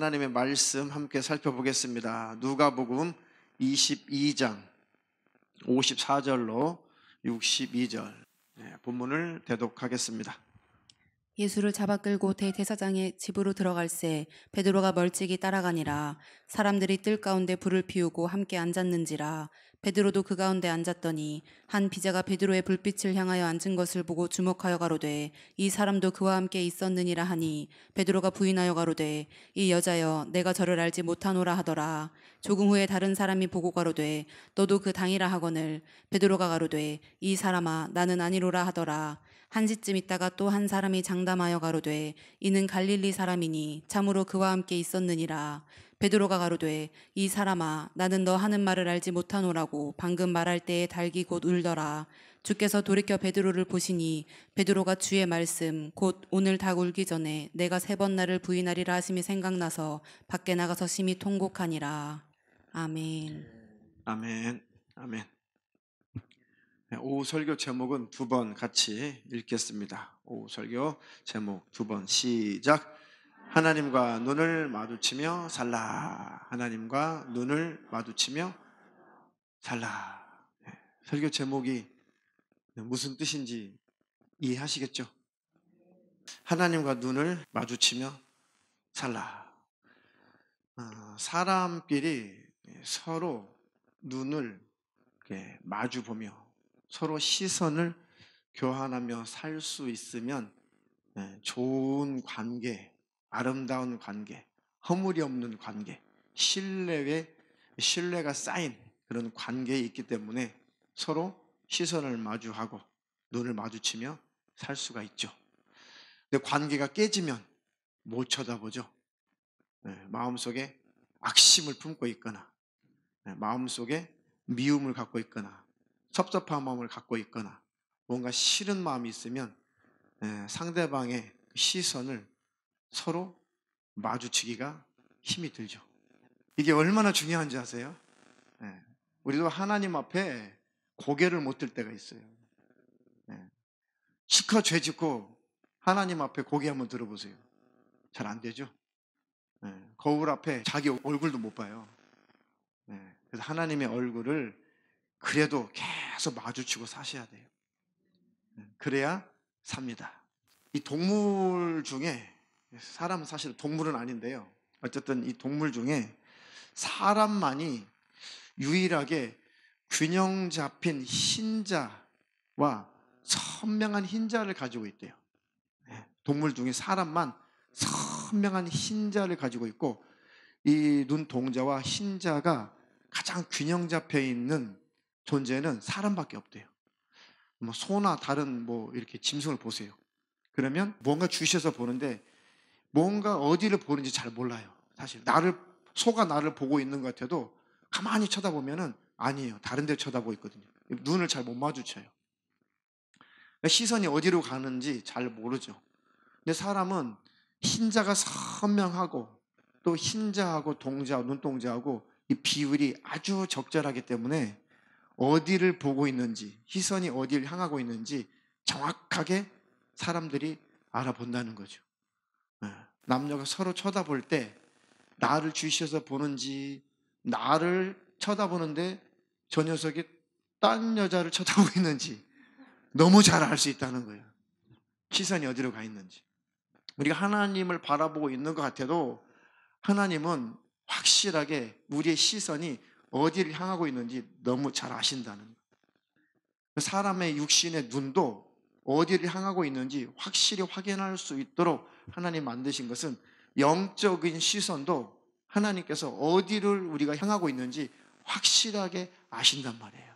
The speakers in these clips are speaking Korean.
하나님의 말씀 함께 살펴보겠습니다. 누가복음 22장 54절로 62절 본문을 대독하겠습니다. 예수를 잡아 끌고 대제사장의 집으로 들어갈새 베드로가 멀찍이 따라가니라. 사람들이 뜰 가운데 불을 피우고 함께 앉았는지라. 베드로도 그 가운데 앉았더니 한 비자가 베드로의 불빛을 향하여 앉은 것을 보고 주목하여 가로되 이 사람도 그와 함께 있었느니라 하니, 베드로가 부인하여 가로되 이 여자여, 내가 저를 알지 못하노라 하더라. 조금 후에 다른 사람이 보고 가로되 너도 그 당이라 하거늘, 베드로가 가로되 이 사람아, 나는 아니로라 하더라. 한시쯤 있다가 또 한 사람이 장담하여 가로되 이는 갈릴리 사람이니 참으로 그와 함께 있었느니라. 베드로가 가로되 이 사람아, 나는 너 하는 말을 알지 못하노라고 방금 말할 때에 닭이 곧 울더라. 주께서 돌이켜 베드로를 보시니 베드로가 주의 말씀 곧 오늘 닭 울기 전에 내가 3번 나를 부인하리라 하심이 생각나서 밖에 나가서 심히 통곡하니라. 아멘. 아멘. 아멘. 오후 설교 제목은 2번 같이 읽겠습니다. 오후 설교 제목 2번 시작. 하나님과 눈을 마주치며 살라. 하나님과 눈을 마주치며 살라. 설교 제목이 무슨 뜻인지 이해하시겠죠? 하나님과 눈을 마주치며 살라. 사람끼리 서로 눈을 마주 보며 서로 시선을 교환하며 살 수 있으면 좋은 관계, 아름다운 관계, 허물이 없는 관계, 신뢰가 쌓인 그런 관계에 있기 때문에 서로 시선을 마주하고 눈을 마주치며 살 수가 있죠. 근데 관계가 깨지면 못 쳐다보죠. 마음속에 악심을 품고 있거나 마음속에 미움을 갖고 있거나 섭섭한 마음을 갖고 있거나 뭔가 싫은 마음이 있으면 상대방의 시선을 서로 마주치기가 힘이 들죠. 이게 얼마나 중요한지 아세요? 우리도 하나님 앞에 고개를 못 들 때가 있어요. 시커 죄 짓고 하나님 앞에 고개 한번 들어보세요. 잘 안 되죠? 거울 앞에 자기 얼굴도 못 봐요. 그래서 하나님의 얼굴을 그래도 계속 마주치고 사셔야 돼요. 그래야 삽니다. 이 동물 중에, 사람은 사실 동물은 아닌데요, 어쨌든 이 동물 중에 사람만이 유일하게 균형 잡힌 흰자와 선명한 흰자를 가지고 있대요. 동물 중에 사람만 선명한 흰자를 가지고 있고, 이 눈동자와 흰자가 가장 균형 잡혀 있는 존재는 사람밖에 없대요. 소나 다른 이렇게 짐승을 보세요. 그러면 뭔가 주셔서 보는데 뭔가 어디를 보는지 잘 몰라요. 사실 소가 나를 보고 있는 것 같아도 가만히 쳐다보면은 아니에요. 다른 데 쳐다보고 있거든요. 눈을 잘 못 마주쳐요. 시선이 어디로 가는지 잘 모르죠. 근데 사람은 흰자가 선명하고 또 흰자하고 동자하고 눈동자하고 이 비율이 아주 적절하기 때문에 어디를 보고 있는지, 시선이 어디를 향하고 있는지 정확하게 사람들이 알아본다는 거죠. 남녀가 서로 쳐다볼 때 나를 주시어서 보는지, 나를 쳐다보는데 저 녀석이 딴 여자를 쳐다보고 있는지 너무 잘 알 수 있다는 거예요. 시선이 어디로 가 있는지. 우리가 하나님을 바라보고 있는 것 같아도 하나님은 확실하게 우리의 시선이 어디를 향하고 있는지 너무 잘 아신다는 거예요. 사람의 육신의 눈도 어디를 향하고 있는지 확실히 확인할 수 있도록 하나님 만드신 것은 영적인 시선도 하나님께서 어디를 우리가 향하고 있는지 확실하게 아신단 말이에요.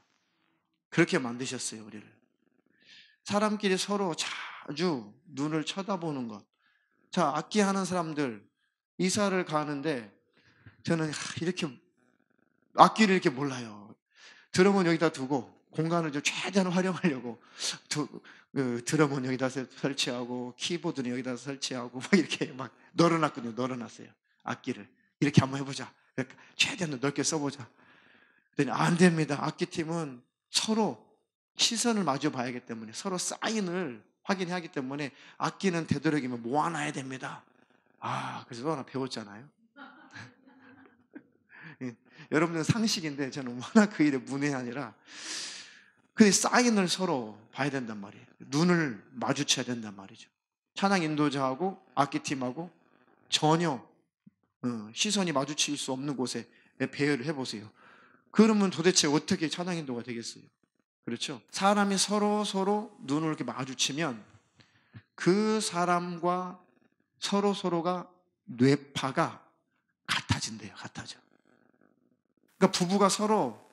그렇게 만드셨어요, 우리를. 사람끼리 서로 자주 눈을 쳐다보는 것. 자, 악기하는 사람들 이사를 가는데 저는 이렇게 악기를 이렇게 몰라요. 드럼은 여기다 두고 공간을 좀 최대한 활용하려고 드럼은 여기다 설치하고 키보드는 여기다 설치하고 이렇게 널어놨거든요. 널어놨어요. 악기를 이렇게 한번 해보자. 그러니까 최대한 넓게 써보자. 그랬더니 안 됩니다. 악기팀은 서로 시선을 마주 봐야 하기 때문에, 서로 사인을 확인해야 하기 때문에 악기는 되도록이면 모아놔야 됩니다. 그래서 또 하나 배웠잖아요. 여러분들 상식인데 저는 워낙 그 일에 문외한이라 그 사인을 서로 봐야 된단 말이에요. 눈을 마주쳐야 된단 말이죠. 찬양 인도자하고 악기팀하고 전혀 시선이 마주칠 수 없는 곳에 배열을 해보세요. 그러면 도대체 어떻게 찬양 인도가 되겠어요? 그렇죠? 사람이 서로 눈을 이렇게 마주치면 그 사람과 서로가 뇌파가 같아진대요. 같아져. 그러니까 부부가 서로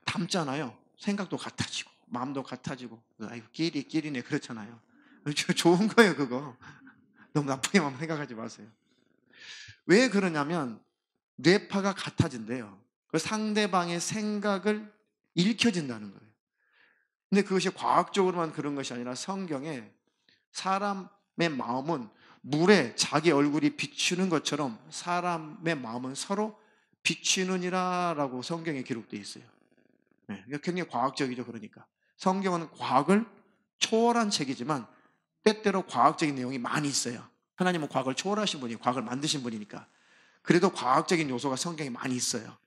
닮잖아요. 생각도 같아지고 마음도 같아지고 아이고 끼리네 그렇잖아요. 좋은 거예요 그거. 너무 나쁘게만 생각하지 마세요. 왜 그러냐면 뇌파가 같아진대요. 그 상대방의 생각을 읽혀진다는 거예요. 근데 그것이 과학적으로만 그런 것이 아니라 성경에 사람의 마음은 물에 자기 얼굴이 비추는 것처럼 사람의 마음은 서로 비추느니라 라고 성경에 기록되어 있어요. 네, 굉장히 과학적이죠. 그러니까 성경은 과학을 초월한 책이지만 때때로 과학적인 내용이 많이 있어요. 하나님은 과학을 초월하신 분이에요. 과학을 만드신 분이니까. 그래도 과학적인 요소가 성경에 많이 있어요.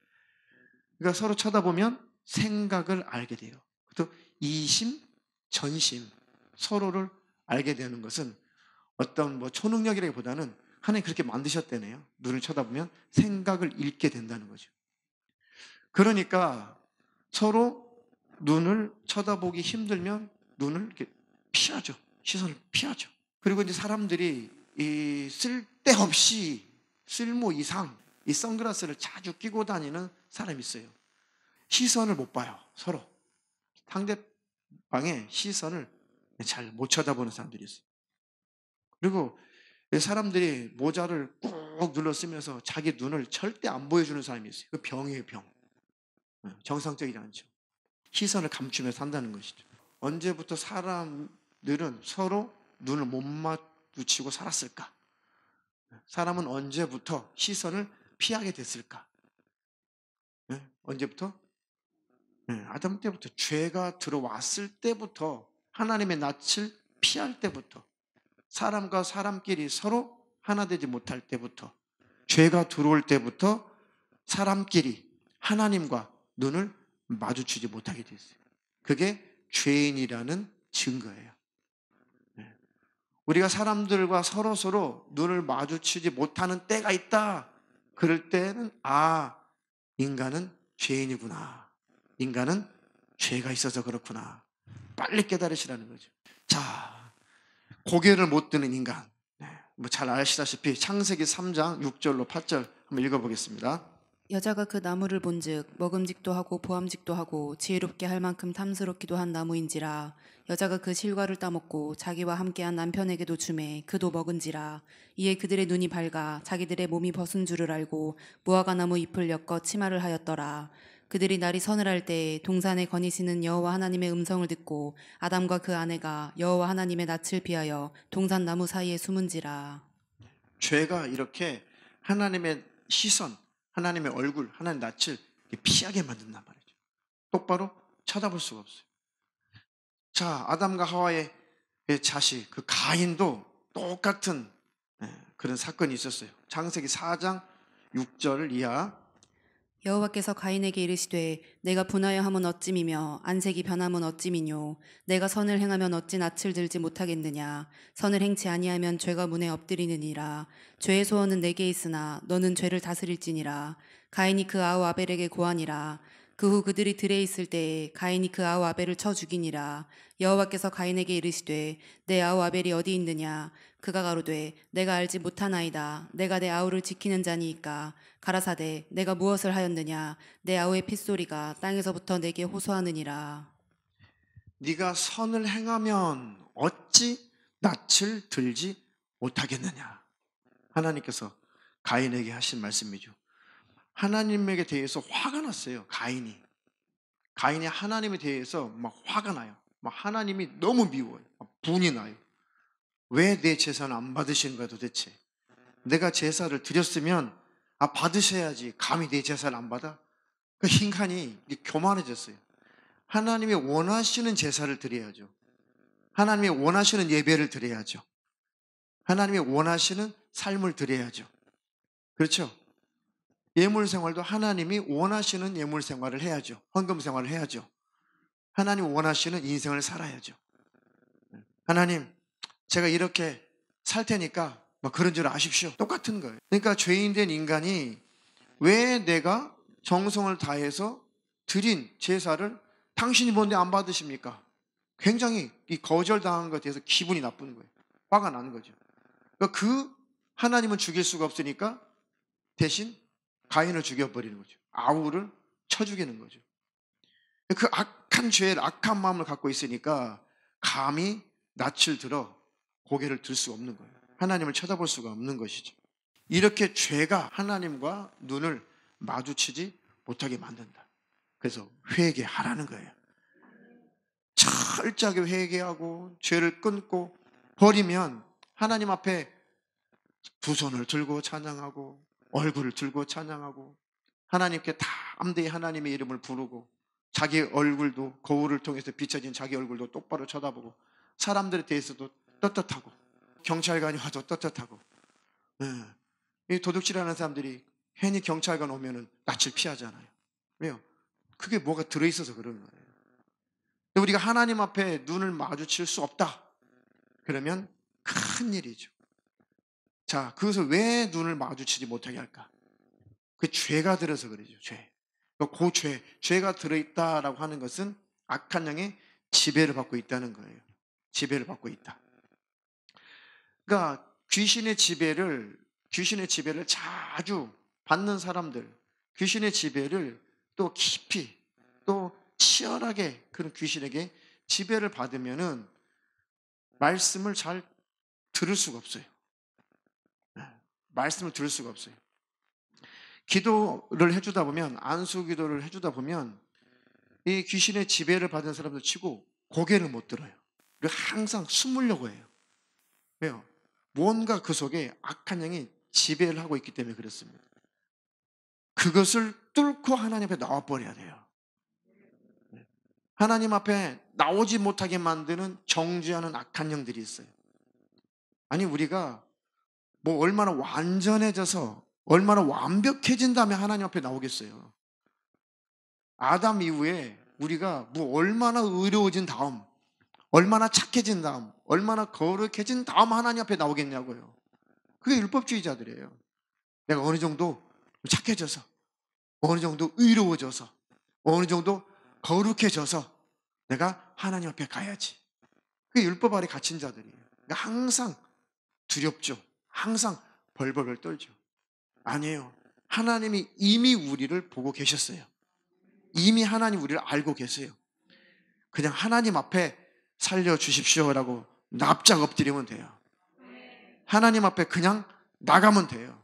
그러니까 서로 쳐다보면 생각을 알게 돼요. 또 이심, 전심, 서로를 알게 되는 것은 어떤 초능력이라기보다는 하나님 그렇게 만드셨다네요. 눈을 쳐다보면 생각을 읽게 된다는 거죠. 그러니까 서로 눈을 쳐다보기 힘들면 눈을 이렇게 피하죠. 시선을 피하죠. 그리고 이제 사람들이 이 쓸데없이 쓸모 이상 이 선글라스를 자주 끼고 다니는 사람이 있어요. 시선을 못 봐요. 서로. 상대방의 시선을 잘 못 쳐다보는 사람들이 있어요. 그리고 사람들이 모자를 꾹 눌러 쓰면서 자기 눈을 절대 안 보여주는 사람이 있어요. 그 병이에요, 병. 정상적이지 않죠. 시선을 감추면서 산다는 것이죠. 언제부터 사람들은 서로 눈을 못 마주치고 살았을까? 사람은 언제부터 시선을 피하게 됐을까? 언제부터? 아담 때부터, 죄가 들어왔을 때부터, 하나님의 낯을 피할 때부터, 사람과 사람끼리 서로 하나 되지 못할 때부터, 죄가 들어올 때부터 사람끼리 하나님과 눈을 마주치지 못하게 됐어요. 그게 죄인이라는 증거예요. 우리가 사람들과 서로 눈을 마주치지 못하는 때가 있다. 그럴 때는 인간은 죄인이구나. 인간은 죄가 있어서 그렇구나. 빨리 깨달으시라는 거죠. 자, 고개를 못 드는 인간. 잘 아시다시피 창세기 3장 6절로 8절 한번 읽어보겠습니다. 여자가 그 나무를 본즉 먹음직도 하고 보암직도 하고 지혜롭게 할 만큼 탐스럽기도 한 나무인지라. 여자가 그 실과를 따먹고 자기와 함께한 남편에게도 주매 그도 먹은지라. 이에 그들의 눈이 밝아 자기들의 몸이 벗은 줄을 알고 무화과 나무 잎을 엮어 치마를 하였더라. 그들이 날이 서늘할 때에 동산에 거니시는 여호와 하나님의 음성을 듣고 아담과 그 아내가 여호와 하나님의 낯을 피하여 동산 나무 사이에 숨은지라. 죄가 이렇게 하나님의 시선, 하나님의 얼굴, 하나님의 낯을 피하게 만든단 말이죠. 똑바로 쳐다볼 수가 없어요. 자, 아담과 하와의 자식, 그 가인도 똑같은 그런 사건이 있었어요. 창세기 4장 6절 이하. 여호와께서 가인에게 이르시되 내가 분하여 함은 어찌미며 안색이 변함은 어찌미뇨. 내가 선을 행하면 어찌 낯을 들지 못하겠느냐. 선을 행치 아니하면 죄가 문에 엎드리느니라. 죄의 소원은 내게 있으나 너는 죄를 다스릴지니라. 가인이 그 아우 아벨에게 고하니라. 그 후 그들이 들에 있을 때에 가인이 그 아우 아벨을 쳐 죽이니라. 여호와께서 가인에게 이르시되 내 아우 아벨이 어디 있느냐. 그가 가로되 내가 알지 못하나이다. 내가 내 아우를 지키는 자니이까. 가라사대 내가 무엇을 하였느냐. 내 아우의 핏소리가 땅에서부터 내게 호소하느니라. 네가 선을 행하면 어찌 낯을 들지 못하겠느냐. 하나님께서 가인에게 하신 말씀이죠. 하나님에게 대해서 화가 났어요. 가인이 하나님에 대해서 막 화가 나요. 막 하나님이 너무 미워요. 막 분이 나요. 왜 내 제사는 안 받으시는 거야 도대체? 내가 제사를 드렸으면 받으셔야지. 감히 내 제사를 안 받아? 그 인간이 교만해졌어요. 하나님이 원하시는 제사를 드려야죠. 하나님이 원하시는 예배를 드려야죠. 하나님이 원하시는 삶을 드려야죠. 그렇죠? 예물 생활도 하나님이 원하시는 예물 생활을 해야죠. 헌금 생활을 해야죠. 하나님 원하시는 인생을 살아야죠. 하나님, 제가 이렇게 살 테니까 뭐 그런 줄 아십시오. 똑같은 거예요. 그러니까 죄인된 인간이 왜 내가 정성을 다해서 드린 제사를 당신이 뭔데 안 받으십니까? 굉장히 이 거절당한 것에 대해서 기분이 나쁜 거예요. 화가 나는 거죠. 그러니까 그 하나님은 죽일 수가 없으니까 대신 가인을 죽여버리는 거죠. 아우를 쳐 죽이는 거죠. 그 악한 죄를, 악한 마음을 갖고 있으니까 감히 낯을 들어 고개를 들 수가 없는 거예요. 하나님을 쳐다볼 수가 없는 것이죠. 이렇게 죄가 하나님과 눈을 마주치지 못하게 만든다. 그래서 회개하라는 거예요. 철저하게 회개하고 죄를 끊고 버리면 하나님 앞에 두 손을 들고 찬양하고 얼굴을 들고 찬양하고 하나님께 담대히 하나님의 이름을 부르고 자기 얼굴도 거울을 통해서 비춰진 자기 얼굴도 똑바로 쳐다보고 사람들에 대해서도 떳떳하고 경찰관이 와도 떳떳하고. 이 도둑질하는 사람들이 괜히 경찰관 오면은 낯을 피하잖아요. 왜요? 그게 뭐가 들어있어서 그러는 거예요. 근데 우리가 하나님 앞에 눈을 마주칠 수 없다 그러면 큰 일이죠. 자, 그것을 왜 눈을 마주치지 못하게 할까? 그 죄가 들어서 그러죠. 죄. 그 죄가 들어있다라고 하는 것은 악한 영의 지배를 받고 있다는 거예요. 지배를 받고 있다. 그러니까 귀신의 지배를 자주 받는 사람들, 귀신의 지배를 또 깊이 또 치열하게 그런 귀신에게 지배를 받으면은 말씀을 잘 들을 수가 없어요. 말씀을 들을 수가 없어요. 기도를 해주다 보면, 안수 기도를 해주다 보면 이 귀신의 지배를 받은 사람들 치고 고개를 못 들어요. 그리고 항상 숨으려고 해요. 왜요? 뭔가 그 속에 악한 영이 지배를 하고 있기 때문에 그렇습니다. 그것을 뚫고 하나님 앞에 나와버려야 돼요. 하나님 앞에 나오지 못하게 만드는 정죄하는 악한 영들이 있어요. 아니, 우리가 뭐 얼마나 완전해져서 얼마나 완벽해진 다음에 하나님 앞에 나오겠어요. 아담 이후에 우리가 뭐 얼마나 의로워진 다음, 얼마나 착해진 다음, 얼마나 거룩해진 다음 하나님 앞에 나오겠냐고요. 그게 율법주의자들이에요. 내가 어느 정도 착해져서, 어느 정도 의로워져서, 어느 정도 거룩해져서 내가 하나님 앞에 가야지. 그게 율법 아래 갇힌 자들이에요. 그러니까 항상 두렵죠. 항상 벌벌벌 떨죠. 아니에요. 하나님이 이미 우리를 보고 계셨어요. 이미 하나님 우리를 알고 계세요. 그냥 하나님 앞에 살려주십시오라고 납작 엎드리면 돼요. 하나님 앞에 그냥 나가면 돼요.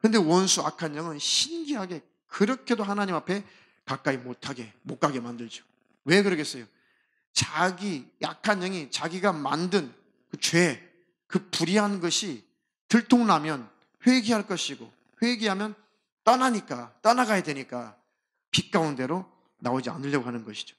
근데 원수 악한 영은 신기하게 그렇게도 하나님 앞에 가까이 못 가게 만들죠. 왜 그러겠어요? 자기 약한 영이 자기가 만든 그 죄, 그 불의한 것이 들통나면 회개할 것이고 회개하면 떠나가야 되니까 빛 가운데로 나오지 않으려고 하는 것이죠.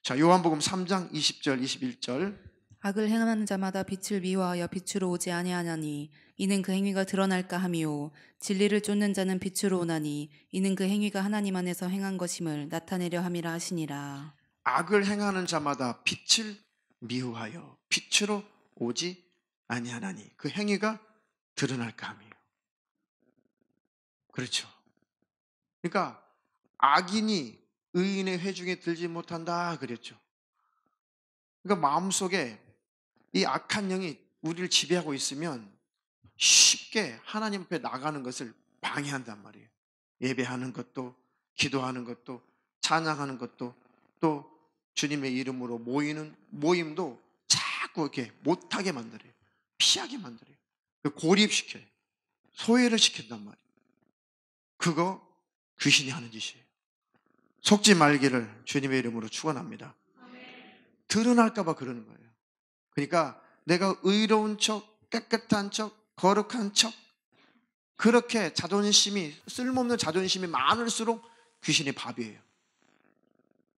자, 요한복음 3장 20절 21절. 악을 행하는 자마다 빛을 미워하여 빛으로 오지 아니하나니 이는 그 행위가 드러날까 함이요 진리를 쫓는 자는 빛으로 오나니 이는 그 행위가 하나님 안에서 행한 것임을 나타내려 함이라 하시니라. 악을 행하는 자마다 빛을 미워하여 빛으로 오지 아니하나니 그 행위가 드러날까 함이요. 그렇죠. 그러니까 악인이 의인의 회중에 들지 못한다 그랬죠. 그러니까 마음속에 이 악한 영이 우리를 지배하고 있으면 쉽게 하나님 앞에 나가는 것을 방해한단 말이에요. 예배하는 것도, 기도하는 것도, 찬양하는 것도, 또 주님의 이름으로 모이는 모임도 자꾸 이렇게 못하게 만들어요. 피하게 만들어요. 고립시켜요. 소외를 시킨단 말이에요. 그거 귀신이 하는 짓이에요. 속지 말기를 주님의 이름으로 축원합니다. 드러날까 봐 그러는 거예요. 그러니까 내가 의로운 척, 깨끗한 척, 거룩한 척 그렇게 쓸모없는 자존심이 많을수록 귀신의 밥이에요.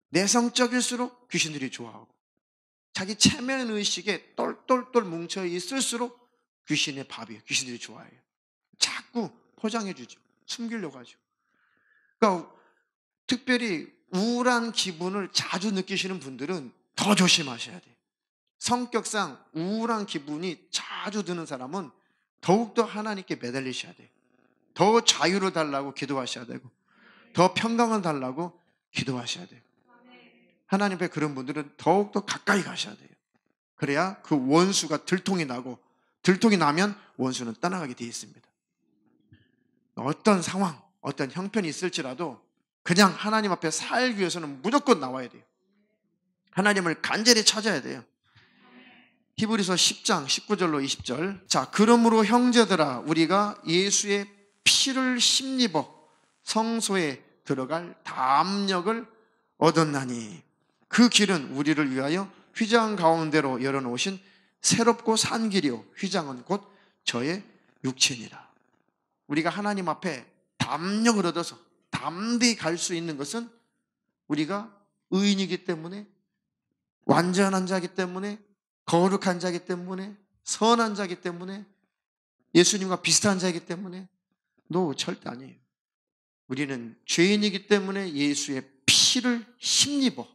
내성적일수록 귀신들이 좋아하고 자기 체면 의식에 똘똘똘 뭉쳐 있을수록 귀신의 밥이에요. 귀신들이 좋아해요. 자꾸 포장해 주죠. 숨기려고 하죠. 그러니까 특별히 우울한 기분을 자주 느끼시는 분들은 더 조심하셔야 돼요. 성격상 우울한 기분이 자주 드는 사람은 더욱더 하나님께 매달리셔야 돼요. 더 자유를 달라고 기도하셔야 되고, 더 평강을 달라고 기도하셔야 돼요. 하나님 앞에 그런 분들은 더욱더 가까이 가셔야 돼요. 그래야 그 원수가 들통이 나고, 들통이 나면 원수는 떠나가게 되어 있습니다. 어떤 상황, 어떤 형편이 있을지라도 그냥 하나님 앞에 살기 위해서는 무조건 나와야 돼요. 하나님을 간절히 찾아야 돼요. 히브리서 10장 19절로 20절. 자, 그러므로 형제들아, 우리가 예수의 피를 힘입어 성소에 들어갈 담력을 얻었나니 그 길은 우리를 위하여 휘장 가운데로 열어놓으신 새롭고 산 길이요 휘장은 곧 저의 육체니라. 우리가 하나님 앞에 담력을 얻어서 담대히 갈 수 있는 것은 우리가 의인이기 때문에, 완전한 자이기 때문에, 거룩한 자이기 때문에, 선한 자이기 때문에, 예수님과 비슷한 자이기 때문에. 절대 아니에요. 우리는 죄인이기 때문에 예수의 피를 힘입어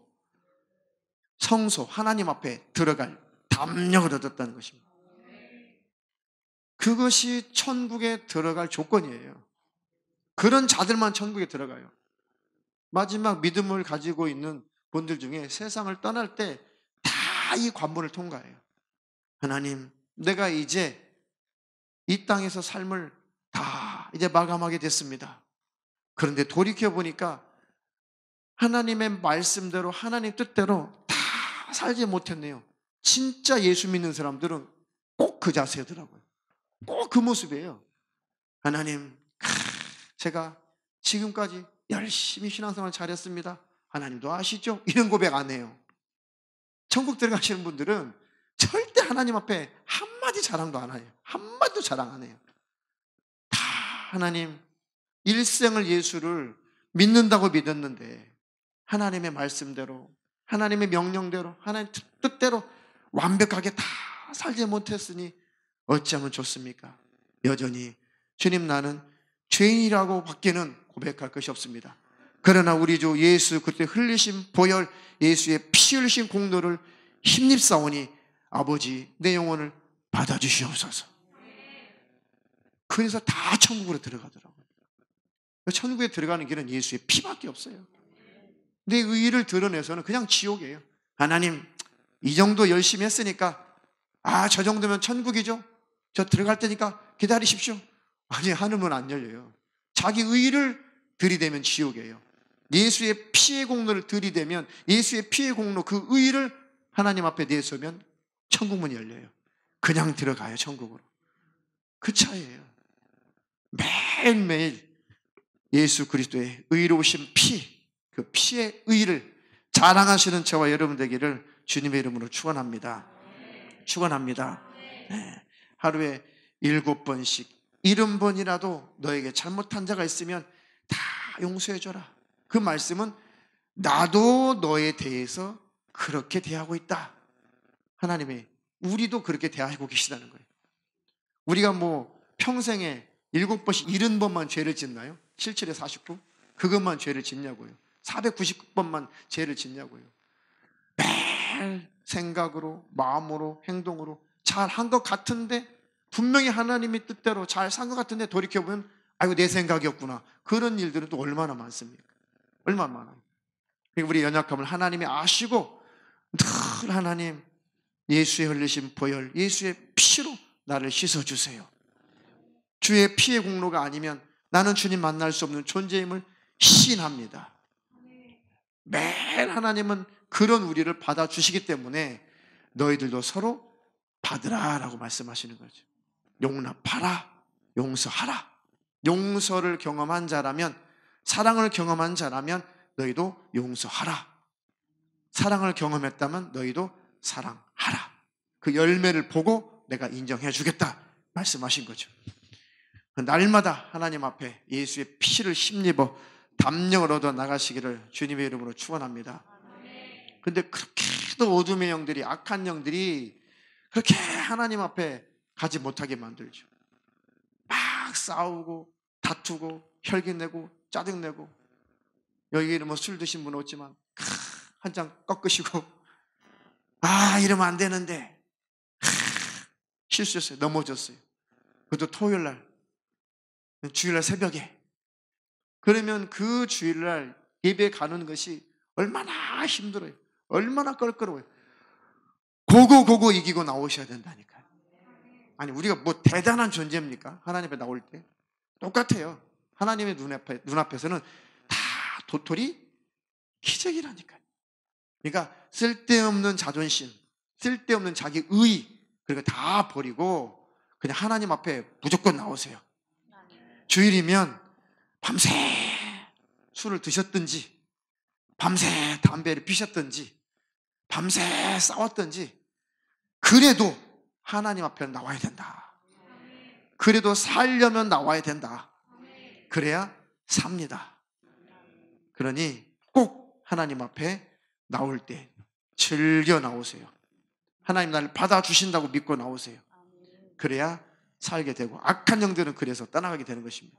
성소 하나님 앞에 들어갈 담력을 얻었다는 것입니다. 그것이 천국에 들어갈 조건이에요. 그런 자들만 천국에 들어가요. 마지막 믿음을 가지고 있는 분들 중에 세상을 떠날 때 다 이 관문을 통과해요. 하나님, 내가 이제 이 땅에서 삶을 다 이제 마감하게 됐습니다. 그런데 돌이켜보니까 하나님의 말씀대로, 하나님 뜻대로 다 살지 못했네요. 진짜 예수 믿는 사람들은 꼭 그 자세더라고요. 꼭 그 모습이에요. 하나님, 제가 지금까지 열심히 신앙생활 잘했습니다. 하나님도 아시죠? 이런 고백 안 해요. 천국 들어가시는 분들은 절대 하나님 앞에 한마디 자랑도 안 해요. 한마디도 자랑 안 해요. 다 하나님, 일생을 예수를 믿는다고 믿었는데 하나님의 말씀대로, 하나님의 명령대로, 하나님 뜻대로 완벽하게 다 살지 못했으니 어찌하면 좋습니까? 여전히 주님, 나는 죄인이라고 밖에는 고백할 것이 없습니다. 그러나 우리 주 예수 그때 흘리신 보혈, 예수의 피 흘리신 공로를 힘입사오니 아버지, 내 영혼을 받아주시옵소서. 그래서 다 천국으로 들어가더라고요. 천국에 들어가는 길은 예수의 피밖에 없어요. 내 의의를 드러내서는 그냥 지옥이에요. 하나님, 이 정도 열심히 했으니까 저 정도면 천국이죠? 저 들어갈 테니까 기다리십시오. 아니, 하늘문 안 열려요. 자기 의의를 들이대면 지옥이에요. 예수의 피의 공로를 들이대면, 예수의 피의 공로, 그 의의를 하나님 앞에 내세우면 천국문이 열려요. 그냥 들어가요, 천국으로. 그 차이예요. 매일매일 예수 그리스도의 의로우신 피, 그 피의 의의를 자랑하시는 저와 여러분 되기를 주님의 이름으로 축원합니다. 축원합니다. 네. 하루에 7번씩 70번이라도 너에게 잘못한 자가 있으면 다 용서해줘라. 그 말씀은 나도 너에 대해서 그렇게 대하고 있다. 하나님이 우리도 그렇게 대하고 계시다는 거예요. 우리가 평생에 7번씩 70번만 죄를 짓나요? 77에 49? 그것만 죄를 짓냐고요. 499번만 죄를 짓냐고요. 매일 생각으로, 마음으로, 행동으로 잘 한 것 같은데, 분명히 하나님의 뜻대로 잘 산 것 같은데 돌이켜보면 아이고, 내 생각이었구나. 그런 일들은 또 얼마나 많습니까? 얼마나 많아요. 우리 연약함을 하나님이 아시고 늘 하나님, 예수의 흘리신 보혈, 예수의 피로 나를 씻어주세요. 주의 피의 공로가 아니면 나는 주님 만날 수 없는 존재임을 시인합니다. 매일 하나님은 그런 우리를 받아주시기 때문에 너희들도 서로 받으라 라고 말씀하시는 거죠. 용납하라, 용서하라. 용서를 경험한 자라면, 사랑을 경험한 자라면 너희도 용서하라. 사랑을 경험했다면 너희도 사랑하라. 그 열매를 보고 내가 인정해 주겠다 말씀하신 거죠. 날마다 하나님 앞에 예수의 피를 힘입어 담력을 얻어 나가시기를 주님의 이름으로 축원합니다. 근데 그렇게도 어둠의 영들이, 악한 영들이 그렇게 하나님 앞에 가지 못하게 만들죠. 막 싸우고 다투고 혈기 내고 짜증 내고, 여기는 뭐 술 드신 분 없지만 한 잔 꺾으시고, 이러면 안 되는데 실수했어요. 넘어졌어요. 그것도 토요일날, 주일날 새벽에. 그러면 그 주일날 예배 가는 것이 얼마나 힘들어요. 얼마나 껄끄러워요. 고고 이기고 나오셔야 된다니까요. 아니, 우리가 뭐 대단한 존재입니까? 하나님 앞에 나올 때 똑같아요. 하나님의 눈앞에서는 다 도토리 기적이라니까요. 그러니까 쓸데없는 자존심, 쓸데없는 자기 의, 그리고 다 버리고 그냥 하나님 앞에 무조건 나오세요. 주일이면 밤새 술을 드셨든지, 밤새 담배를 피셨든지, 밤새 싸웠든지, 그래도 하나님 앞에 나와야 된다. 그래도 살려면 나와야 된다. 그래야 삽니다. 그러니 꼭 하나님 앞에 나올 때 즐겨 나오세요. 하나님 나를 받아주신다고 믿고 나오세요. 그래야 살게 되고, 악한 영들은 그래서 떠나가게 되는 것입니다.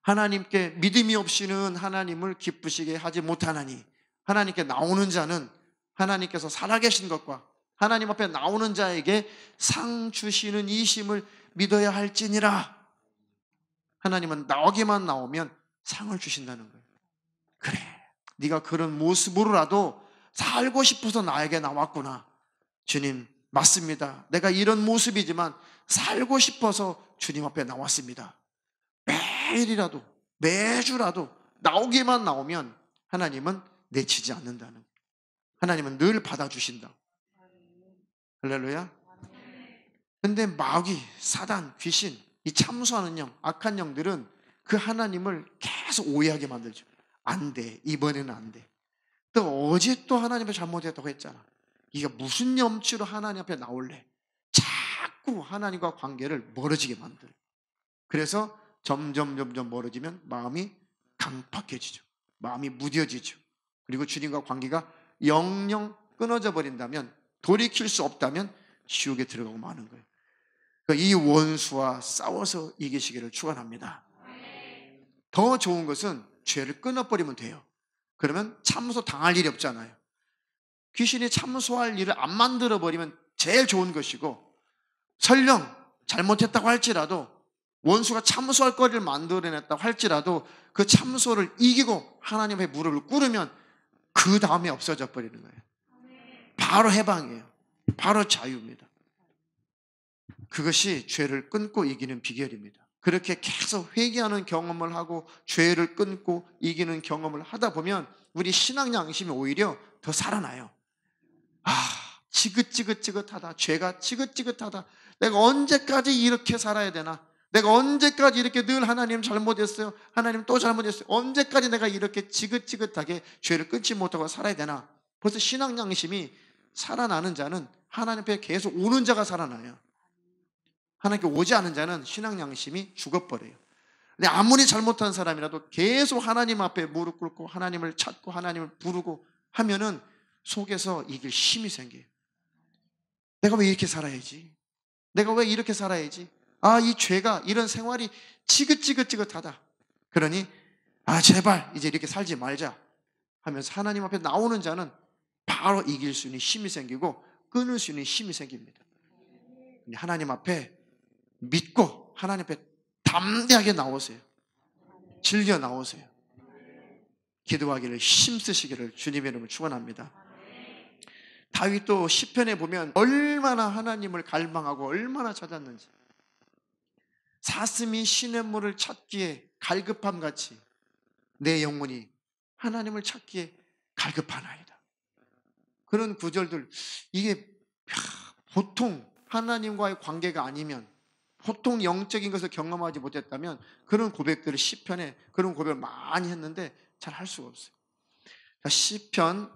하나님께 믿음이 없이는 하나님을 기쁘시게 하지 못하나니, 하나님께 나오는 자는 하나님께서 살아계신 것과 하나님 앞에 나오는 자에게 상 주시는 이심을 믿어야 할지니라. 하나님은 나오기만 나오면 상을 주신다는 거예요. 그래, 네가 그런 모습으로라도 살고 싶어서 나에게 나왔구나. 주님, 맞습니다. 내가 이런 모습이지만 살고 싶어서 주님 앞에 나왔습니다. 매일이라도, 매주라도 나오기만 나오면 하나님은 내치지 않는다는 거예요. 하나님은 늘 받아주신다. 할렐루야. 근데 마귀, 사단, 귀신, 이 참소하는 영, 악한 영들은 그 하나님을 계속 오해하게 만들죠. 안 돼, 이번에는 안 돼. 또 어제 또 하나님을 잘못했다고 했잖아. 이게 무슨 염치로 하나님 앞에 나올래? 자꾸 하나님과 관계를 멀어지게 만들어요. 그래서 점점 멀어지면 마음이 강팍해지죠. 마음이 무뎌지죠. 그리고 주님과 관계가 영영 끊어져 버린다면, 돌이킬 수 없다면 지옥에 들어가고 마는 거예요. 그러니까 이 원수와 싸워서 이기시기를 축원합니다. 더 좋은 것은 죄를 끊어버리면 돼요. 그러면 참소 당할 일이 없잖아요. 귀신이 참소할 일을 안 만들어버리면 제일 좋은 것이고, 설령 잘못했다고 할지라도, 원수가 참소할 거리를 만들어냈다고 할지라도 그 참소를 이기고 하나님 앞에 무릎을 꿇으면 그 다음에 없어져 버리는 거예요. 바로 해방이에요. 바로 자유입니다. 그것이 죄를 끊고 이기는 비결입니다. 그렇게 계속 회개하는 경험을 하고 죄를 끊고 이기는 경험을 하다 보면 우리 신앙 양심이 오히려 더 살아나요. 지긋지긋하다. 죄가 지긋지긋하다. 내가 언제까지 이렇게 살아야 되나? 내가 언제까지 이렇게 늘 하나님 잘못했어요? 하나님 또 잘못했어요? 언제까지 내가 이렇게 지긋지긋하게 죄를 끊지 못하고 살아야 되나? 벌써 신앙 양심이 살아나는 자는 하나님 앞에 계속 오는 자가 살아나요. 하나님께 오지 않은 자는 신앙 양심이 죽어버려요. 근데 아무리 잘못한 사람이라도 계속 하나님 앞에 무릎 꿇고 하나님을 찾고 하나님을 부르고 하면은 속에서 이길 힘이 생겨요. 내가 왜 이렇게 살아야지? 내가 왜 이렇게 살아야지? 이 죄가, 이런 생활이 지긋지긋하다. 그러니 제발 이제 이렇게 살지 말자 하면서 하나님 앞에 나오는 자는 바로 이길 수 있는 힘이 생기고 끊을 수 있는 힘이 생깁니다. 하나님 앞에 믿고 하나님 앞에 담대하게 나오세요. 즐겨 나오세요. 기도하기를 힘쓰시기를 주님의 이름으로 축원합니다. 다윗도 시편에 보면 얼마나 하나님을 갈망하고 얼마나 찾았는지, 사슴이 시냇물을 찾기에 갈급함 같이 내 영혼이 하나님을 찾기에 갈급하나이다. 그런 구절들, 이게 보통 하나님과의 관계가 아니면, 보통 영적인 것을 경험하지 못했다면 그런 고백들을 시편에 그런 고백을 많이 했는데 잘 할 수가 없어요. 시편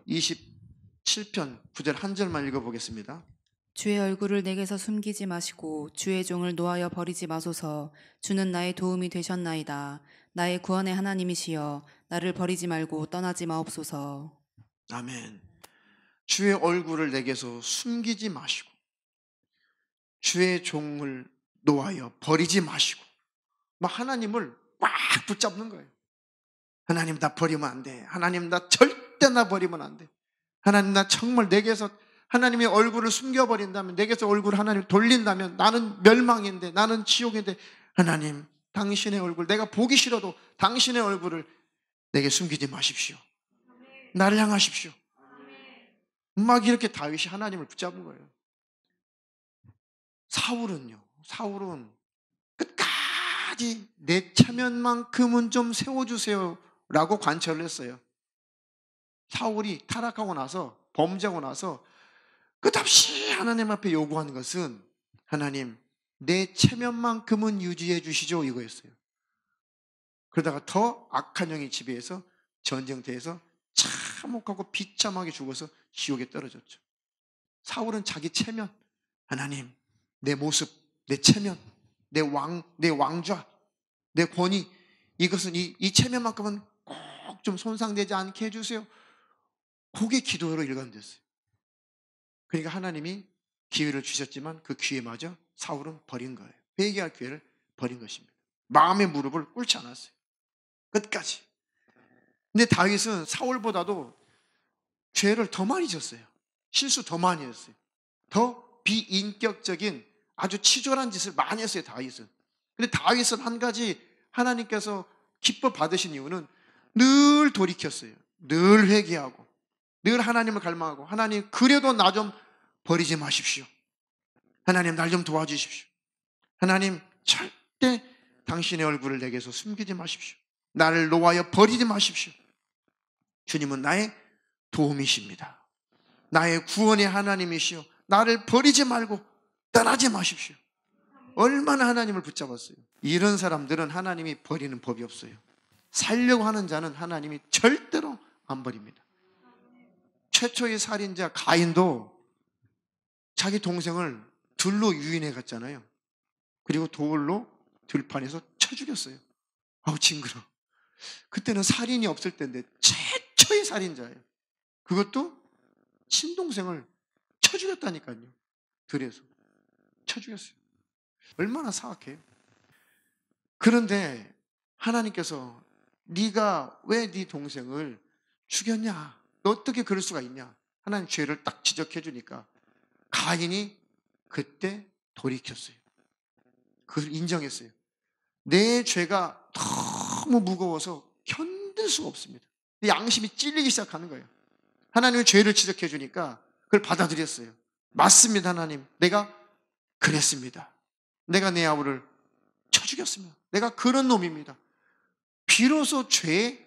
27편 9절 한 절만 읽어보겠습니다. 주의 얼굴을 내게서 숨기지 마시고 주의 종을 노하여 버리지 마소서. 주는 나의 도움이 되셨나이다. 나의 구원의 하나님이시여, 나를 버리지 말고 떠나지 마옵소서. 아멘. 주의 얼굴을 내게서 숨기지 마시고 주의 종을 노하여 버리지 마시고 막 하나님을 꽉 붙잡는 거예요. 하나님 나 버리면 안 돼. 하나님 나 절대 나 버리면 안 돼. 하나님 나 정말 내게서 하나님의 얼굴을 숨겨버린다면, 내게서 얼굴을 하나님 돌린다면 나는 멸망인데, 나는 지옥인데, 하나님 당신의 얼굴 내가 보기 싫어도 당신의 얼굴을 내게 숨기지 마십시오. 나를 향하십시오. 막 이렇게 다윗이 하나님을 붙잡은 거예요. 사울은 끝까지 내 체면만큼은 좀 세워주세요 라고 관철을 했어요. 사울이 타락하고 나서, 범죄하고 나서 끝없이 하나님 앞에 요구한 것은, 하나님 내 체면만큼은 유지해 주시죠, 이거였어요. 그러다가 더 악한 영이 지배해서 전쟁터에서 참혹하고 비참하게 죽어서 지옥에 떨어졌죠. 사울은 자기 체면, 하나님 내 모습, 내 체면, 내 왕좌, 내 권위, 이것은 이 체면만큼은 꼭 좀 손상되지 않게 해주세요. 그게 기도로 일관됐어요. 그러니까 하나님이 기회를 주셨지만 그 기회마저 사울은 버린 거예요. 회개할 기회를 버린 것입니다. 마음의 무릎을 꿇지 않았어요. 끝까지. 근데 다윗은 사울보다도 죄를 더 많이 졌어요. 실수 더 많이 했어요. 더 비인격적인 아주 치졸한 짓을 많이 했어요, 다윗은. 근데 다윗은 한 가지 하나님께서 기뻐 받으신 이유는 늘 돌이켰어요. 늘 회개하고, 늘 하나님을 갈망하고, 하나님 그래도 나 좀 버리지 마십시오. 하나님 날 좀 도와주십시오. 하나님 절대 당신의 얼굴을 내게서 숨기지 마십시오. 나를 놓아여 버리지 마십시오. 주님은 나의 도움이십니다. 나의 구원의 하나님이시오. 나를 버리지 말고 떠나지 마십시오. 얼마나 하나님을 붙잡았어요. 이런 사람들은 하나님이 버리는 법이 없어요. 살려고 하는 자는 하나님이 절대로 안 버립니다. 최초의 살인자 가인도 자기 동생을 들로 유인해 갔잖아요. 그리고 돌로 들판에서 쳐 죽였어요. 아우 징그러워. 그때는 살인이 없을 때인데 최초의 살인자예요. 그것도 친동생을 쳐 죽였다니까요. 들에서 쳐 죽였어요. 얼마나 사악해요. 그런데 하나님께서 네가 왜 네 동생을 죽였냐? 너 어떻게 그럴 수가 있냐? 하나님 죄를 딱 지적해 주니까 가인이 그때 돌이켰어요. 그걸 인정했어요. 내 죄가 너무 무거워서 견딜 수가 없습니다. 양심이 찔리기 시작하는 거예요. 하나님의 죄를 지적해 주니까 그걸 받아들였어요. 맞습니다, 하나님. 내가 그랬습니다. 내가 내 아우를 쳐 죽였습니다. 내가 그런 놈입니다. 비로소 죄의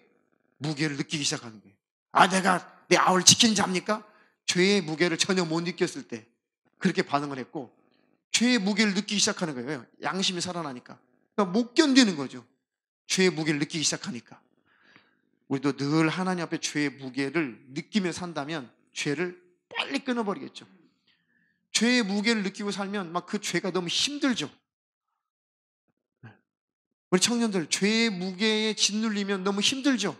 무게를 느끼기 시작하는 거예요. 아, 내가 내 아우를 지킨 자입니까? 죄의 무게를 전혀 못 느꼈을 때 그렇게 반응을 했고, 죄의 무게를 느끼기 시작하는 거예요. 양심이 살아나니까. 그러니까 못 견디는 거죠. 죄의 무게를 느끼기 시작하니까. 우리도 늘 하나님 앞에 죄의 무게를 느끼며 산다면 죄를 빨리 끊어버리겠죠. 죄의 무게를 느끼고 살면 막 그 죄가 너무 힘들죠. 우리 청년들, 죄의 무게에 짓눌리면 너무 힘들죠.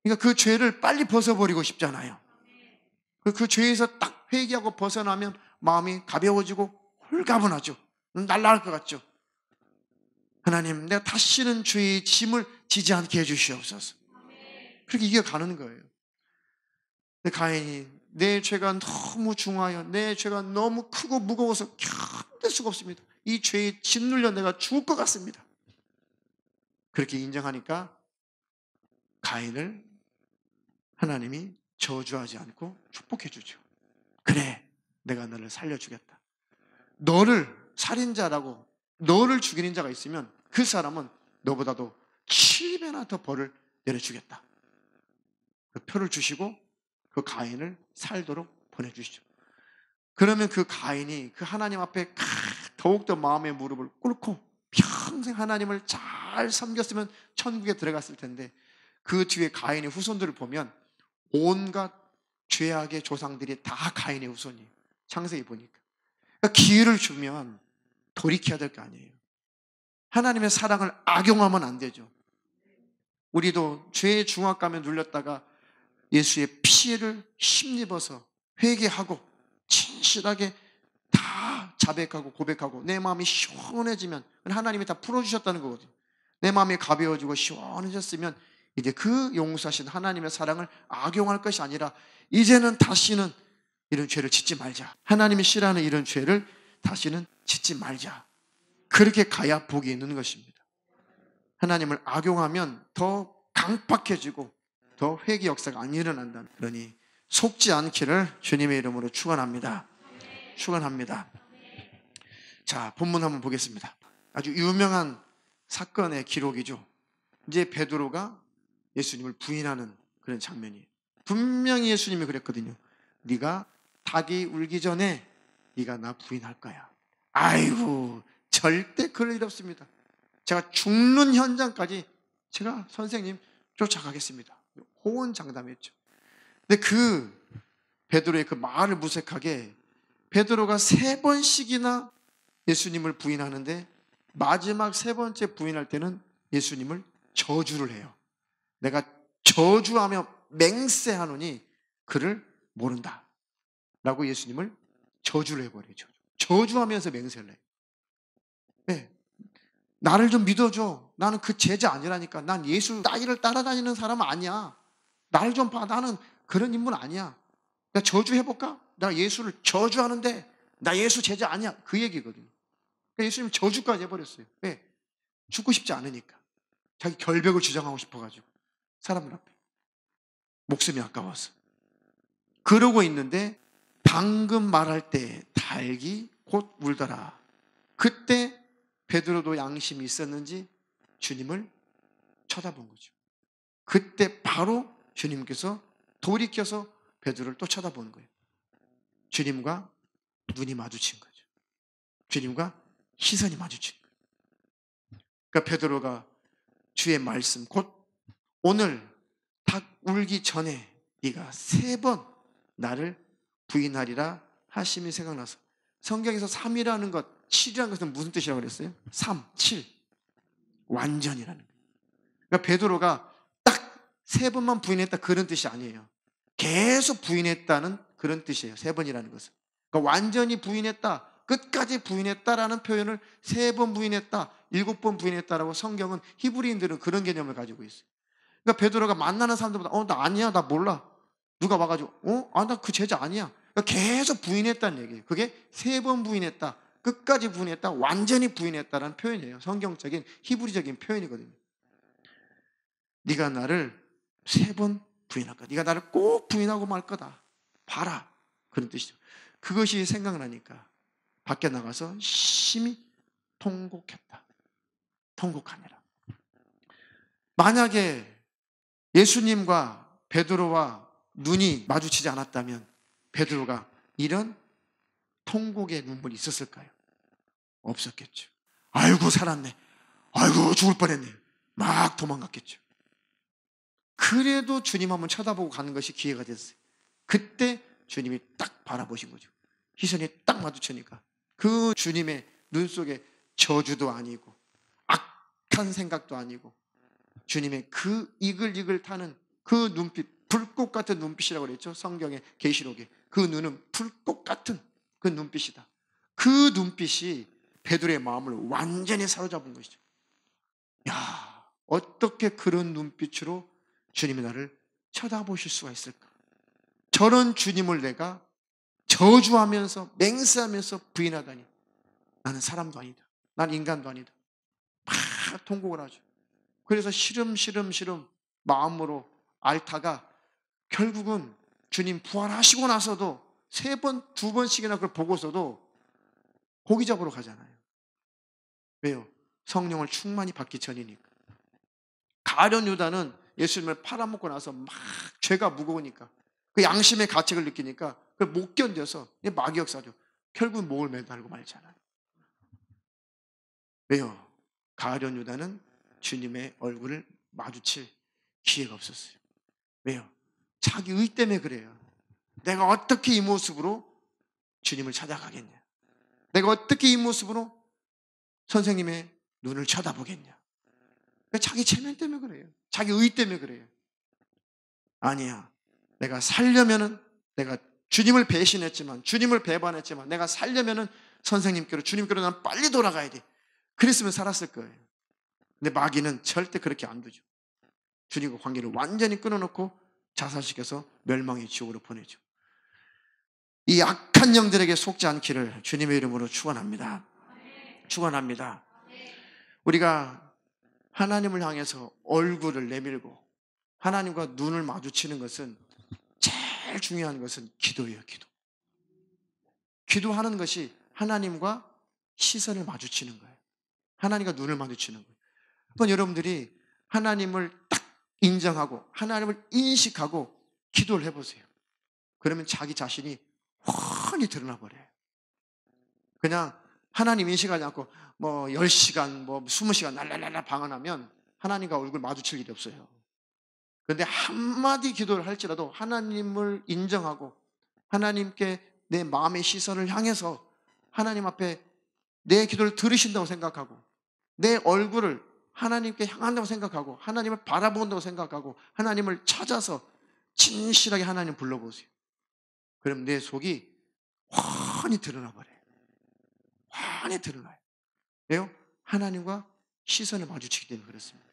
그러니까 그 죄를 빨리 벗어버리고 싶잖아요. 그 죄에서 딱 회개하고 벗어나면 마음이 가벼워지고 홀가분하죠. 날아갈 것 같죠. 하나님, 내가 다시는 죄의 짐을 지지 않게 해주시옵소서. 그렇게 이겨가는 거예요. 근데 가인이 내 죄가 너무 중하여, 내 죄가 너무 크고 무거워서 견딜 수가 없습니다. 이 죄에 짓눌려 내가 죽을 것 같습니다. 그렇게 인정하니까 가인을 하나님이 저주하지 않고 축복해 주죠. 그래, 내가 너를 살려주겠다. 너를 살인자라고 너를 죽이는 자가 있으면 그 사람은 너보다도 7배나 더 벌을 내려주겠다. 그 표를 주시고 그 가인을 살도록 보내주시죠. 그러면 그 가인이 그 하나님 앞에 더욱더 마음의 무릎을 꿇고 평생 하나님을 잘 섬겼으면 천국에 들어갔을 텐데, 그 뒤에 가인의 후손들을 보면 온갖 죄악의 조상들이 다 가인의 후손이에요. 창세기 보니까. 그러니까 기회를 주면 돌이켜야 될 거 아니에요. 하나님의 사랑을 악용하면 안 되죠. 우리도 죄의 중압감에 눌렸다가 예수의 피해를 힘입어서 회개하고 진실하게 다 자백하고 고백하고 내 마음이 시원해지면 하나님이 다 풀어주셨다는 거거든요. 내 마음이 가벼워지고 시원해졌으면 이제 그 용서하신 하나님의 사랑을 악용할 것이 아니라 이제는 다시는 이런 죄를 짓지 말자. 하나님이 싫어하는 이런 죄를 다시는 짓지 말자. 그렇게 가야 복이 있는 것입니다. 하나님을 악용하면 더 강팍해지고 더 회개 역사가 안 일어난다. 그러니 속지 않기를 주님의 이름으로 축원합니다. 축원합니다. 자, 본문 한번 보겠습니다. 아주 유명한 사건의 기록이죠. 이제 베드로가 예수님을 부인하는 그런 장면이에요. 분명히 예수님이 그랬거든요. 네가 닭이 울기 전에 네가 나 부인할 거야. 아이고, 절대 그럴 일 없습니다. 제가 죽는 현장까지 제가 선생님 쫓아가겠습니다. 호언장담했죠. 근데 그 베드로의 그 말을 무색하게 베드로가 3번씩이나 예수님을 부인하는데 마지막 3번째 부인할 때는 예수님을 저주를 해요. 내가 저주하며 맹세하노니 그를 모른다 라고 예수님을 저주를 해버려요. 저주하면서 맹세를 해요. 네. 나를 좀 믿어줘. 나는 그 제자 아니라니까. 난 예수 따위를 따라다니는 사람 아니야. 나를 좀 봐. 나는 그런 인물 아니야. 나 저주해볼까? 나 예수를 저주하는데 나 예수 제자 아니야. 그 얘기거든요. 그러니까 예수님 저주까지 해버렸어요. 왜? 죽고 싶지 않으니까. 자기 결백을 주장하고 싶어가지고. 사람들 앞에. 목숨이 아까워서. 그러고 있는데 방금 말할 때 닭이 곧 울더라. 그때 베드로도 양심이 있었는지 주님을 쳐다본 거죠. 그때 바로 주님께서 돌이켜서 베드로를 또 쳐다보는 거예요. 주님과 눈이 마주친 거죠. 주님과 시선이 마주친 거예요. 그러니까 베드로가 주의 말씀 곧 오늘 닭 울기 전에 네가 3번 나를 부인하리라 하심이 생각나서 성경에서 3이라는 것 7이라는 것은 무슨 뜻이라고 그랬어요? 3, 7 완전이라는 거예요. 그러니까 베드로가 딱 3번만 부인했다 그런 뜻이 아니에요. 계속 부인했다는 그런 뜻이에요. 3번이라는 것은. 그러니까 완전히 부인했다, 끝까지 부인했다라는 표현을 3번 부인했다, 7번 부인했다라고 성경은 히브리인들은 그런 개념을 가지고 있어요. 그러니까 베드로가 만나는 사람들보다 나 아니야, 나 몰라. 누가 와가지고 나 그 제자 아니야. 그러니까 계속 부인했다는 얘기예요. 그게 3번 부인했다, 끝까지 부인했다, 완전히 부인했다라는 표현이에요. 성경적인 히브리적인 표현이거든요. 네가 나를 3번 부인할 거다. 네가 나를 꼭 부인하고 말 거다. 봐라. 그런 뜻이죠. 그것이 생각나니까 밖에 나가서 심히 통곡했다. 통곡하니라. 만약에 예수님과 베드로와 눈이 마주치지 않았다면 베드로가 이런 통곡의 눈물이 있었을까요? 없었겠죠. 아이고 살았네. 아이고 죽을 뻔했네. 막 도망갔겠죠. 그래도 주님 한번 쳐다보고 가는 것이 기회가 됐어요. 그때 주님이 딱 바라보신 거죠. 시선이 딱 마주치니까 그 주님의 눈 속에 저주도 아니고 악한 생각도 아니고 주님의 그 이글이글 타는 그 눈빛, 불꽃 같은 눈빛이라고 그랬죠. 성경의 계시록에 그 눈은 불꽃 같은 그 눈빛이다. 그 눈빛이 베드로의 마음을 완전히 사로잡은 것이죠. 야, 어떻게 그런 눈빛으로 주님이 나를 쳐다보실 수가 있을까? 저런 주님을 내가 저주하면서 맹세하면서 부인하다니. 나는 사람도 아니다. 난 인간도 아니다. 막 통곡을 하죠. 그래서 시름시름 마음으로 앓다가 결국은 주님 부활하시고 나서도 3번, 2번씩이나 그걸 보고서도 고기 잡으러 가잖아요. 왜요? 성령을 충만히 받기 전이니까. 가룟 유다는 예수님을 팔아먹고 나서 막 죄가 무거우니까 그 양심의 가책을 느끼니까 그걸 못 견뎌서 마귀 역사죠. 결국은 목을 매달고 말잖아요. 왜요? 가룟 유다는 주님의 얼굴을 마주칠 기회가 없었어요. 왜요? 자기 의 때문에 그래요. 내가 어떻게 이 모습으로 주님을 찾아가겠냐? 내가 어떻게 이 모습으로 선생님의 눈을 쳐다보겠냐? 자기 체면 때문에 그래요. 자기 의 때문에 그래요. 아니야. 내가 살려면은 내가 주님을 배신했지만, 주님을 배반했지만 내가 살려면은 선생님께로, 주님께로 난 빨리 돌아가야 돼. 그랬으면 살았을 거예요. 근데 마귀는 절대 그렇게 안 두죠. 주님과 관계를 완전히 끊어놓고 자살시켜서 멸망의 지옥으로 보내죠. 이 악한 영들에게 속지 않기를 주님의 이름으로 축원합니다. 축원합니다. 우리가 하나님을 향해서 얼굴을 내밀고 하나님과 눈을 마주치는 것은, 제일 중요한 것은 기도예요. 기도. 기도하는 것이 하나님과 시선을 마주치는 거예요. 하나님과 눈을 마주치는 거예요. 한번 여러분들이 하나님을 딱 인정하고 하나님을 인식하고 기도를 해보세요. 그러면 자기 자신이 훤히 드러나 버려요. 그냥 하나님 인식하지 않고 뭐 10시간, 뭐 20시간 날랄랄라 방언하면 하나님과 얼굴 마주칠 일이 없어요. 그런데 한마디 기도를 할지라도 하나님을 인정하고 하나님께 내 마음의 시선을 향해서 하나님 앞에 내 기도를 들으신다고 생각하고 내 얼굴을 하나님께 향한다고 생각하고 하나님을 바라본다고 생각하고 하나님을 찾아서 진실하게 하나님 불러보세요. 그럼 내 속이 훤히 드러나 버려요. 훤히 드러나요. 왜요? 하나님과 시선을 마주치기 때문에 그렇습니다.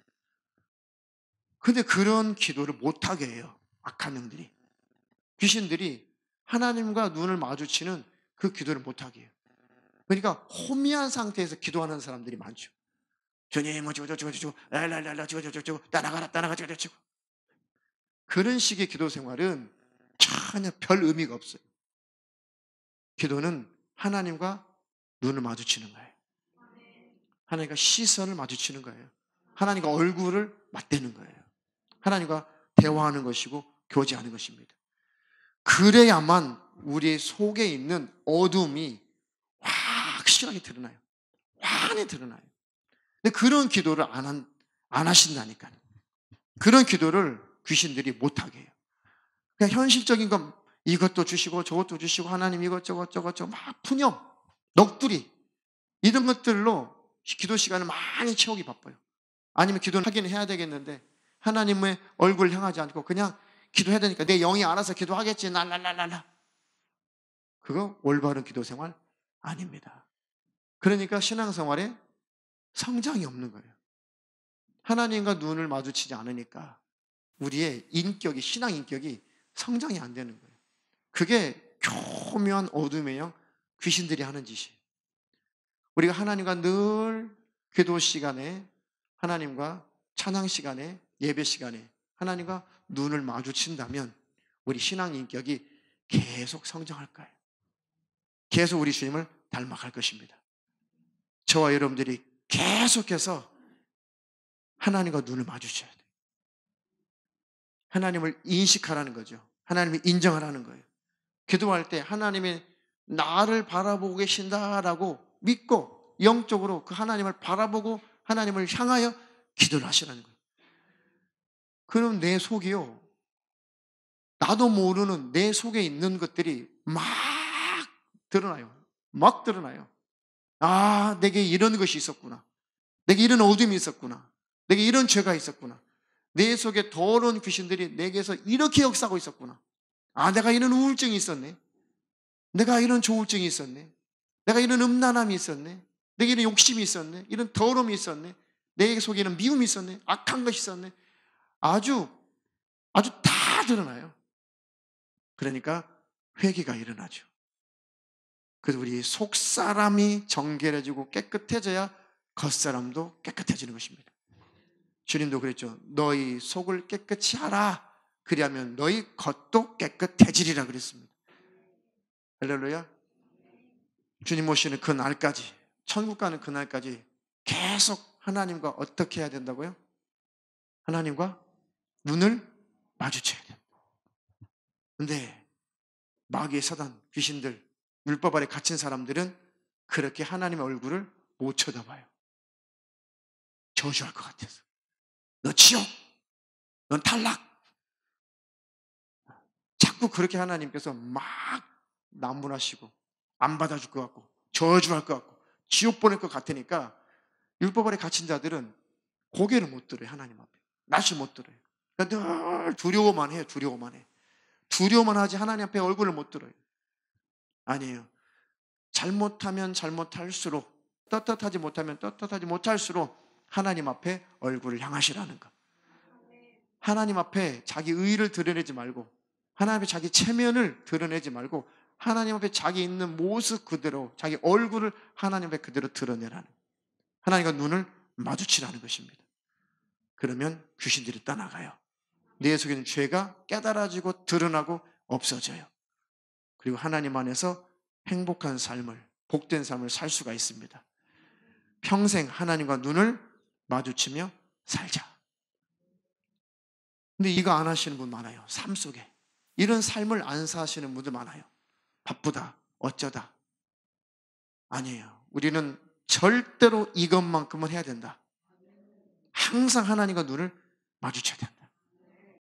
근데 그런 기도를 못하게 해요. 악한 영들이. 귀신들이 하나님과 눈을 마주치는 그 기도를 못하게 해요. 그러니까 호미한 상태에서 기도하는 사람들이 많죠. 주님, 저거, 랄랄랄라, 저거, 따라가, 저거. 그런 식의 기도 생활은 전혀 별 의미가 없어요. 기도는 하나님과 눈을 마주치는 거예요. 하나님과 시선을 마주치는 거예요. 하나님과 얼굴을 맞대는 거예요. 하나님과 대화하는 것이고 교제하는 것입니다. 그래야만 우리 속에 있는 어둠이 확실하게 드러나요. 환히 드러나요. 근데 그런 기도를 안 하신다니까요. 그런 기도를 귀신들이 못하게 해요. 그냥 현실적인 건 이것도 주시고 저것도 주시고 하나님 이것저것 막 푸념, 넋두리 이런 것들로 기도 시간을 많이 채우기 바빠요. 아니면 기도는 하긴 해야 되겠는데 하나님의 얼굴을 향하지 않고 그냥 기도해야 되니까 내 영이 알아서 기도하겠지 랄랄랄랄라. 그거 올바른 기도 생활 아닙니다. 그러니까 신앙생활에 성장이 없는 거예요. 하나님과 눈을 마주치지 않으니까 우리의 인격이, 신앙 인격이 성장이 안 되는 거예요. 그게 교묘한 어둠의 영, 귀신들이 하는 짓이에요. 우리가 하나님과 늘 기도 시간에, 하나님과 찬양 시간에, 예배 시간에 하나님과 눈을 마주친다면 우리 신앙 인격이 계속 성장할 거예요. 계속 우리 주님을 닮아갈 것입니다. 저와 여러분들이 계속해서 하나님과 눈을 마주쳐야 돼요. 하나님을 인식하라는 거죠. 하나님을 인정하라는 거예요. 기도할 때 하나님이 나를 바라보고 계신다라고 믿고 영적으로 그 하나님을 바라보고 하나님을 향하여 기도를 하시라는 거예요. 그럼 내 속이요, 나도 모르는 내 속에 있는 것들이 막 드러나요. 막 드러나요. 아, 내게 이런 것이 있었구나. 내게 이런 어둠이 있었구나. 내게 이런 죄가 있었구나. 내 속에 더러운 귀신들이 내게서 이렇게 역사하고 있었구나. 아, 내가 이런 우울증이 있었네. 내가 이런 조울증이 있었네. 내가 이런 음란함이 있었네. 내게 이런 욕심이 있었네. 이런 더러움이 있었네. 내 속에는 미움이 있었네. 악한 것이 있었네. 아주 다 드러나요. 그러니까 회개가 일어나죠. 그래서 우리 속사람이 정결해지고 깨끗해져야 겉사람도 깨끗해지는 것입니다. 주님도 그랬죠. 너희 속을 깨끗이 하라. 그리하면 너희 겉도 깨끗해지리라 그랬습니다. 할렐루야. 주님 오시는 그 날까지, 천국 가는 그 날까지 계속 하나님과 어떻게 해야 된다고요? 하나님과 눈을 마주쳐야 돼요. 근데 마귀의 사단, 귀신들, 율법 아래 갇힌 사람들은 그렇게 하나님의 얼굴을 못 쳐다봐요. 저주할 것 같아서. 너 지옥! 넌 탈락! 자꾸 그렇게 하나님께서 막 난문하시고 안 받아줄 것 같고 저주할 것 같고 지옥 보낼 것 같으니까 율법 아래 갇힌 자들은 고개를 못 들어요. 하나님 앞에 낯을 못 들어요. 그러니까 늘 두려워만 해요. 두려워만 하지 하나님 앞에 얼굴을 못 들어요. 아니에요. 잘못하면 잘못할수록, 떳떳하지 못하면 떳떳하지 못할수록 하나님 앞에 얼굴을 향하시라는 것. 하나님 앞에 자기 의의를 드러내지 말고, 하나님 앞에 자기 체면을 드러내지 말고, 하나님 앞에 자기 있는 모습 그대로, 자기 얼굴을 하나님 앞에 그대로 드러내라는, 하나님과 눈을 마주치라는 것입니다. 그러면 귀신들이 떠나가요. 내 속에 있는 죄가 깨달아지고 드러나고 없어져요. 그리고 하나님 안에서 행복한 삶을, 복된 삶을 살 수가 있습니다. 평생 하나님과 눈을 마주치며 살자. 근데 이거 안 하시는 분 많아요. 삶 속에 이런 삶을 안 사시는 분들 많아요. 바쁘다, 어쩌다. 아니에요. 우리는 절대로 이것만큼은 해야 된다. 항상 하나님과 눈을 마주쳐야 된다.